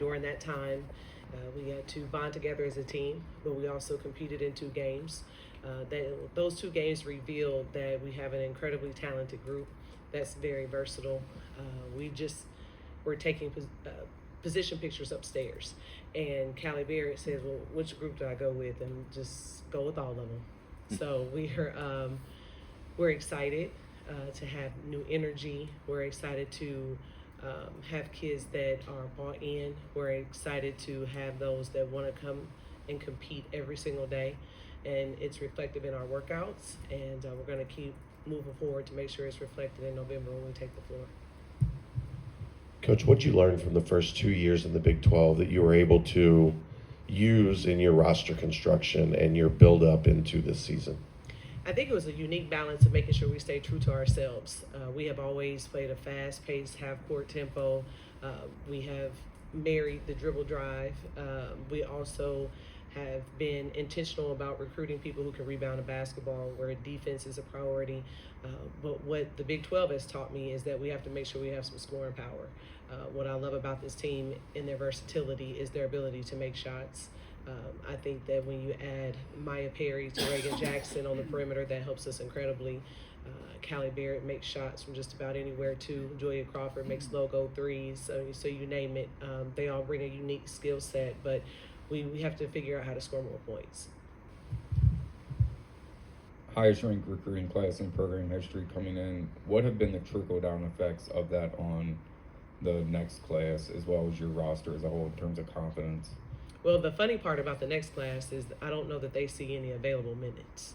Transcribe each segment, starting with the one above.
During that time, we had to bond together as a team, but we also competed in 2 games. Those 2 games revealed that we have an incredibly talented group that's very versatile. We just were taking position pictures upstairs, and Callie Barrett said, "Well, which group do I go with?" And just go with all of them. So we're excited to have new energy. We're excited to have kids that are bought in. We're excited to have those that want to come and compete every single day, and it's reflective in our workouts. And we're going to keep moving forward to make sure it's reflected in November when we take the floor. Coach, what'd you learn from the first 2 years in the Big 12 that you were able to use in your roster construction and your build up into this season? I think it was a unique balance of making sure we stay true to ourselves. We have always played a fast-paced, half-court tempo. We have married the dribble drive. We also have been intentional about recruiting people who can rebound a basketball, where defense is a priority. But what the Big 12 has taught me is that we have to make sure we have some scoring power. What I love about this team in their versatility is their ability to make shots. I think that when you add Maya Perry to Reagan Jackson on the perimeter, that helps us incredibly. Callie Barrett makes shots from just about anywhere too. Julia Crawford makes logo threes. So you name it. They all bring a unique skill set, but we have to figure out how to score more points. Highest ranked recruiting class in program history coming in. What have been the trickle down effects of that on the next class, as well as your roster as a whole in terms of confidence? Well, the funny part about the next class is I don't know that they see any available minutes.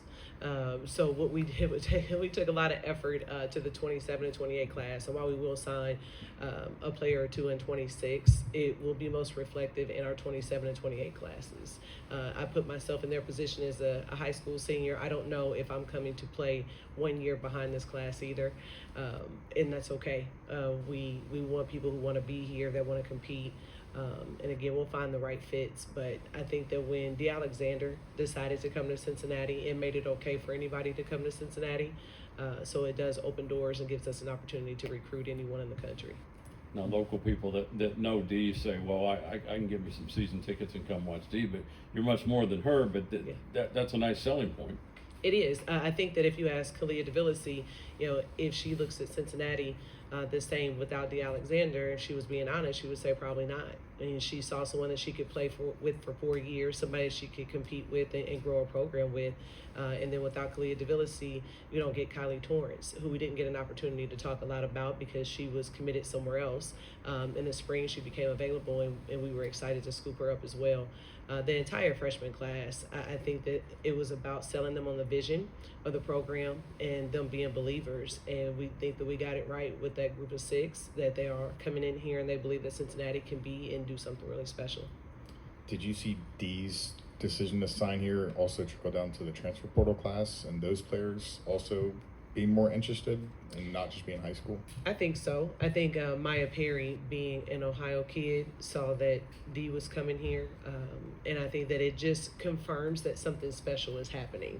So what we did was we took a lot of effort to the 27 and 28 class. And while we will sign a player or two in 26, it will be most reflective in our 27 and 28 classes. I put myself in their position as a high school senior. I don't know if I'm coming to play 1 year behind this class either, and that's okay. We want people who want to be here, that want to compete. And again, we'll find the right fits. But I think that when D. Alexander decided to come to Cincinnati, it made it okay for anybody to come to Cincinnati. So it does open doors and gives us an opportunity to recruit anyone in the country. Now, local people that know Dee say, well, I can give you some season tickets and come watch Dee, but you're much more than her, but that's a nice selling point. It is. I think that if you ask Kalia DeVillisi, if she looks at Cincinnati the same without D. Alexander, if she was being honest, she would say probably not. I mean, she saw someone that she could play with for 4 years, somebody she could compete with and grow a program with. And then without Kalia DeVillisi, you don't get Kylie Torrance, who we didn't get an opportunity to talk a lot about because she was committed somewhere else. In the spring, she became available, and we were excited to scoop her up as well. The entire freshman class, I think that it was about selling them on the vision of the program and them being believers. And we think that we got it right with that group of 6, that they are coming in here and they believe that Cincinnati can be and do something really special. Did you see Dee's decision to sign here also trickle down to the transfer portal class and those players also being more interested and not just being high school? I think so. I think Maya Perry, being an Ohio kid, saw that Dee was coming here, and I think that it just confirms that something special is happening.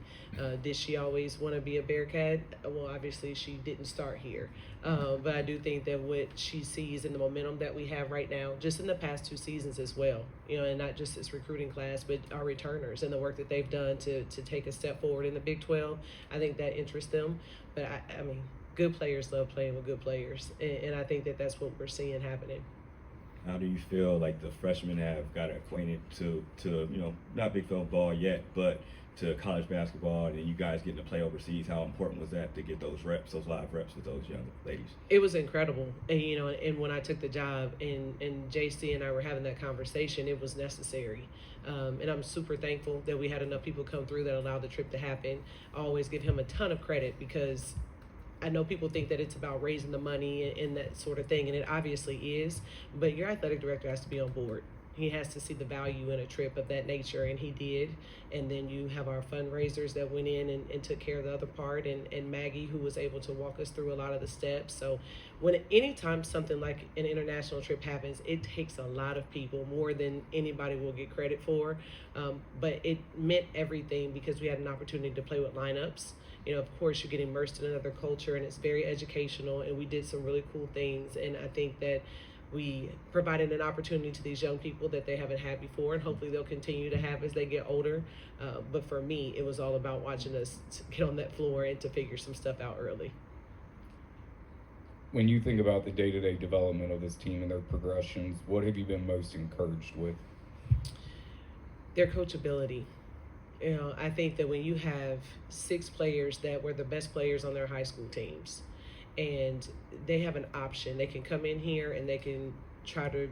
Did she always want to be a Bearcat? Well, obviously she didn't start here, but I do think that what she sees in the momentum that we have right now, just in the past 2 seasons as well, and not just this recruiting class, but our returners and the work that they've done to take a step forward in the Big 12, I think that interests them. But I mean, good players love playing with good players, and I think that that's what we're seeing happening. How do you feel like the freshmen have got acquainted to not Big 12 ball yet, but to college basketball, and you guys getting to play overseas? How important was that to get those reps, those live reps with those young ladies? It was incredible. And, and when I took the job and JC and I were having that conversation, it was necessary. And I'm super thankful that we had enough people come through that allowed the trip to happen. I always give him a ton of credit because I know people think that it's about raising the money and that sort of thing, and it obviously is, but your athletic director has to be on board. He has to see the value in a trip of that nature, and he did. And then you have our fundraisers that went in and took care of the other part, and Maggie, who was able to walk us through a lot of the steps. So anytime something like an international trip happens, it takes a lot of people, more than anybody will get credit for. But it meant everything because we had an opportunity to play with lineups. Of course, you get immersed in another culture, and it's very educational, and we did some really cool things. And I think that we provided an opportunity to these young people that they haven't had before, and hopefully they'll continue to have as they get older. But for me, it was all about watching us get on that floor and to figure some stuff out early. When you think about the day-to-day development of this team and their progressions, what have you been most encouraged with? Their coachability. You know, I think that when you have 6 players that were the best players on their high school teams, and they have an option, they can come in here and they can try to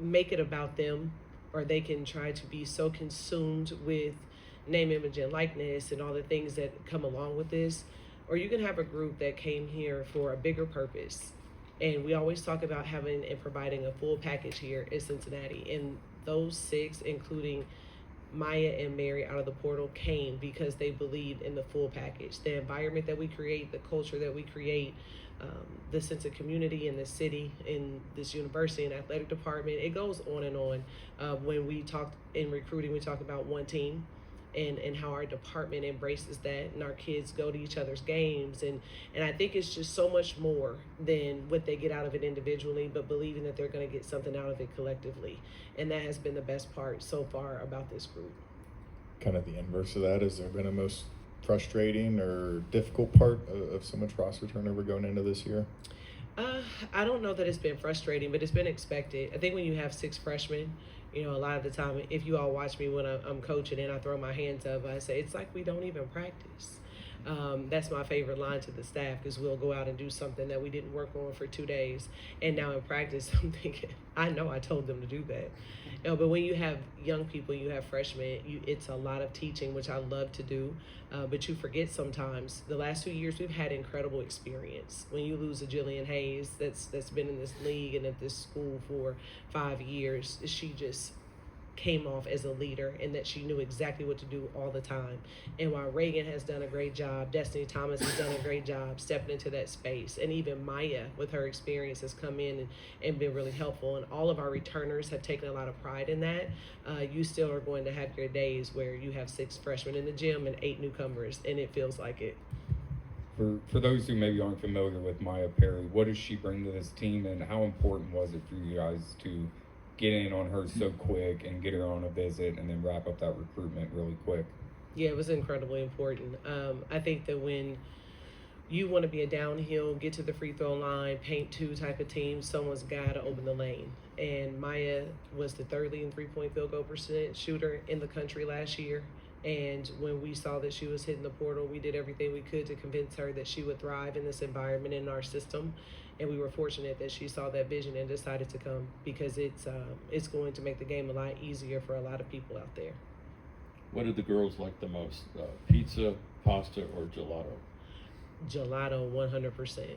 make it about them, or they can try to be so consumed with name, image, and likeness and all the things that come along with this. Or you can have a group that came here for a bigger purpose. And we always talk about having and providing a full package here in Cincinnati. And those 6, including Maya and Mary out of the portal, came because they believed in the full package. The environment that we create, the culture that we create, the sense of community in the city, in this university and athletic department, it goes on and on. When we talk in recruiting, we talk about one team. And how our department embraces that, and our kids go to each other's games, and I think it's just so much more than what they get out of it individually, but believing that they're going to get something out of it collectively, and that has been the best part so far about this group. Kind of the inverse of that, has there been a most frustrating or difficult part of so much roster turnover going into this year? I don't know that it's been frustrating, but it's been expected. I think when you have 6 freshmen, you know, a lot of the time, if you all watch me when I'm coaching and I throw my hands up, I say, it's like we don't even practice. That's my favorite line to the staff, because we'll go out and do something that we didn't work on for 2 days. And now in practice, I'm thinking, I know I told them to do that. You know, but when you have young people, you have freshmen, it's a lot of teaching, which I love to do. But you forget sometimes. The last 2 years, we've had incredible experience. When you lose a Jillian Hayes that's been in this league and at this school for 5 years, she just came off as a leader, and that she knew exactly what to do all the time. And while Reagan has done a great job, Destiny Thomas has done a great job stepping into that space, and even Maya with her experience has come in and been really helpful, and all of our returners have taken a lot of pride in that. You still are going to have your days where you have 6 freshmen in the gym and 8 newcomers, and it feels like it. For those who maybe aren't familiar with Maya Perry, what does she bring to this team, and how important was it for you guys to get in on her so quick and get her on a visit and then wrap up that recruitment really quick? Yeah, it was incredibly important. I think that when you want to be a downhill, get to the free throw line, paint 2 type of team, someone's got to open the lane. And Maya was the 3rd leading 3-point field goal percent shooter in the country last year. And when we saw that she was hitting the portal, we did everything we could to convince her that she would thrive in this environment, in our system. And we were fortunate that she saw that vision and decided to come, because it's going to make the game a lot easier for a lot of people out there. What did the girls like the most? Pizza, pasta, or gelato? Gelato, 100%.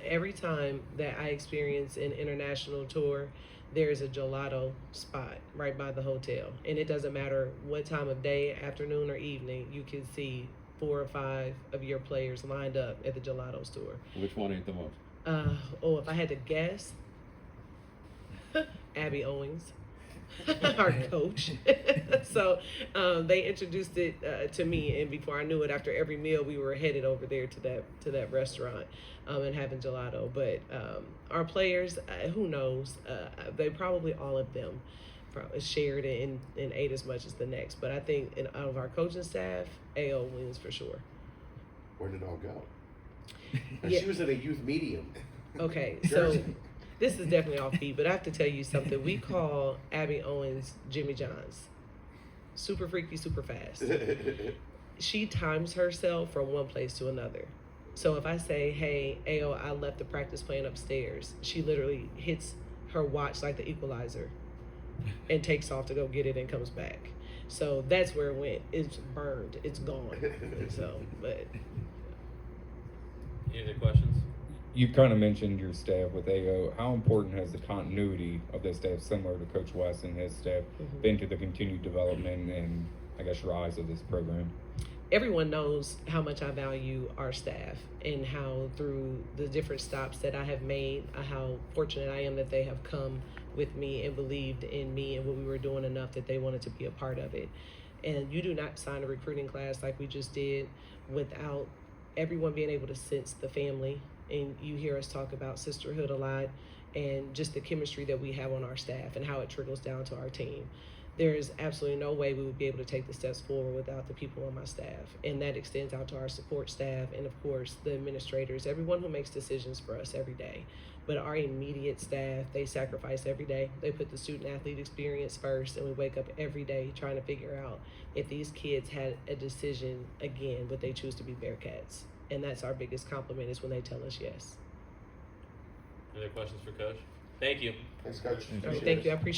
Every time that I experience an international tour, there is a gelato spot right by the hotel. And it doesn't matter what time of day, afternoon or evening, you can see 4 or 5 of your players lined up at the gelato store. Which one ate the most? If I had to guess, Abby Owens, our coach. So they introduced it to me, and before I knew it, after every meal, we were headed over there to that restaurant and having gelato. But our players, who knows? They probably, all of them, shared and ate as much as the next. But I think out of our coaching staff, AO wins for sure. Where did it all go? Yeah. She was at a youth medium. Okay, so this is definitely off beat, but I have to tell you something. We call Abby Owens Jimmy Johns. Super freaky, super fast. She times herself from one place to another. So if I say, hey, AO, I left the practice plan upstairs, she literally hits her watch like the equalizer and takes off to go get it and comes back. So that's where it went. It's burned. It's gone. So, but... Any other questions? You've kind of mentioned your staff with AO. How important has the continuity of this staff, similar to Coach West and his staff, been to the continued development and, I guess, rise of this program? Everyone knows how much I value our staff, and how through the different stops that I have made, how fortunate I am that they have come with me and believed in me and what we were doing enough that they wanted to be a part of it. And you do not sign a recruiting class like we just did without everyone being able to sense the family. And you hear us talk about sisterhood a lot. and just the chemistry that we have on our staff and how it trickles down to our team. There is absolutely no way we would be able to take the steps forward without the people on my staff. And that extends out to our support staff and, of course, the administrators, everyone who makes decisions for us every day. But our immediate staff, they sacrifice every day. They put the student-athlete experience first, and we wake up every day trying to figure out if these kids had a decision again, would they choose to be Bearcats? And that's our biggest compliment is when they tell us yes. Any other questions for Coach? Thank you. Thanks, Coach. All right, thank you. I appreciate